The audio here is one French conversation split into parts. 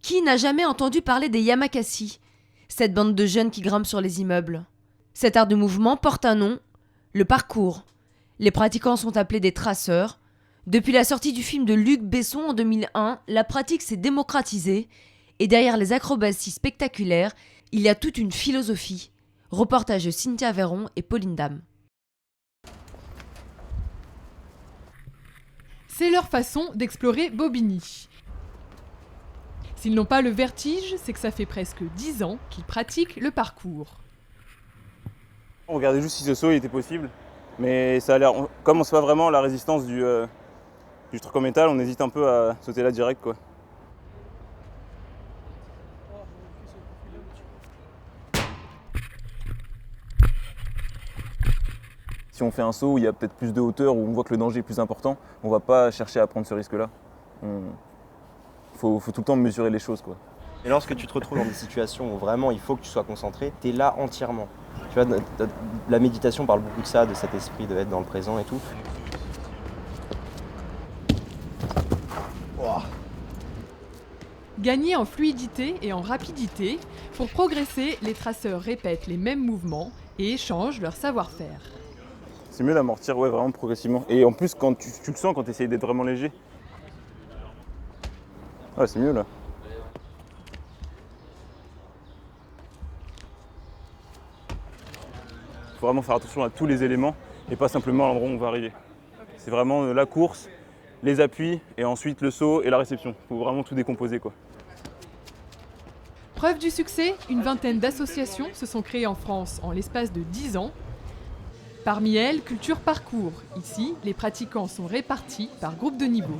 Qui n'a jamais entendu parler des Yamakasi, cette bande de jeunes qui grimpent sur les immeubles? Cet art de mouvement porte un nom, le parkour. Les pratiquants sont appelés des traceurs. Depuis la sortie du film de Luc Besson en 2001, la pratique s'est démocratisée et derrière les acrobaties spectaculaires, il y a toute une philosophie. Reportage de Cynthia Véron et Pauline Dame. C'est leur façon d'explorer Bobigny. S'ils n'ont pas le vertige, c'est que ça fait presque 10 ans qu'ils pratiquent le parcours. On regardait juste si ce saut était possible, mais ça a l'air, comme on se voit vraiment la résistance du truc en métal, on hésite un peu à sauter là direct, quoi. Si on fait un saut où il y a peut-être plus de hauteur, où on voit que le danger est plus important, on va pas chercher à prendre ce risque-là. Faut tout le temps mesurer les choses, quoi. Et lorsque tu te retrouves dans des situations où vraiment il faut que tu sois concentré, tu es là entièrement. Tu vois, la méditation parle beaucoup de ça, de cet esprit d'être dans le présent et tout. Wow. Gagner en fluidité et en rapidité, pour progresser, les traceurs répètent les mêmes mouvements et échangent leur savoir-faire. C'est mieux d'amortir, ouais, vraiment progressivement. Et en plus, quand tu le sens quand tu essayes d'être vraiment léger. Ouais, c'est mieux là. Il faut vraiment faire attention à tous les éléments et pas simplement à l'endroit où on va arriver. C'est vraiment la course, les appuis et ensuite le saut et la réception. Il faut vraiment tout décomposer, quoi. Preuve du succès, une vingtaine d'associations se sont créées en France en l'espace de 10 ans. Parmi elles, Culture Parcours. Ici, les pratiquants sont répartis par groupe de niveau.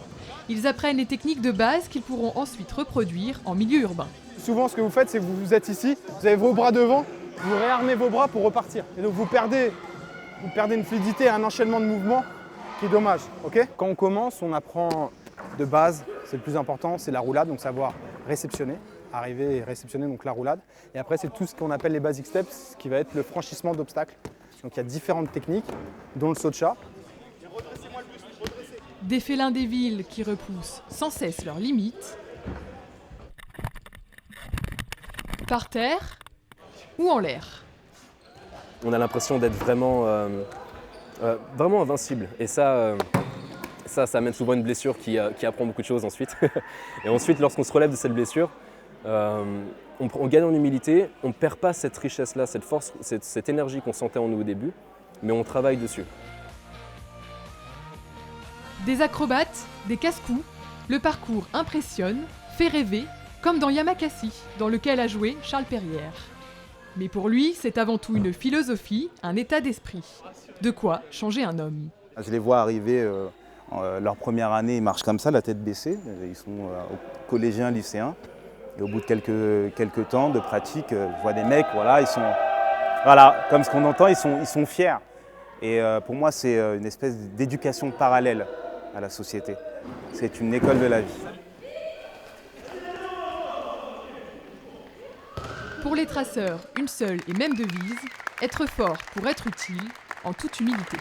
Ils apprennent les techniques de base qu'ils pourront ensuite reproduire en milieu urbain. Souvent, ce que vous faites, c'est que vous êtes ici, vous avez vos bras devant, vous réarmez vos bras pour repartir. Et donc vous perdez une fluidité, un enchaînement de mouvements qui est dommage. Okay, quand on commence, on apprend de base, c'est le plus important, c'est la roulade, donc savoir réceptionner, arriver et réceptionner, donc la roulade. Et après, c'est tout ce qu'on appelle les basic steps, qui va être le franchissement d'obstacles. Donc il y a différentes techniques, dont le saut de chat. Des félins des villes qui repoussent sans cesse leurs limites. Par terre ou en l'air. On a l'impression d'être vraiment invincible. Et ça amène souvent une blessure qui apprend beaucoup de choses ensuite. Et ensuite, lorsqu'on se relève de cette blessure, on gagne en humilité, on ne perd pas cette richesse-là, cette force, cette énergie qu'on sentait en nous au début, mais on travaille dessus. Des acrobates, des casse-coups, le parcours impressionne, fait rêver, comme dans Yamakasi, dans lequel a joué Charles Perrière. Mais pour lui, c'est avant tout une philosophie, un état d'esprit. De quoi changer un homme. Je les vois arriver, leur première année, ils marchent comme ça, la tête baissée. Ils sont collégiens, lycéens. Et au bout de quelques temps de pratique, je vois des mecs, voilà, ils sont, voilà, comme ce qu'on entend, ils sont fiers. Et pour moi, c'est une espèce d'éducation parallèle à la société. C'est une école de la vie. Pour les traceurs, une seule et même devise, être fort pour être utile, en toute humilité.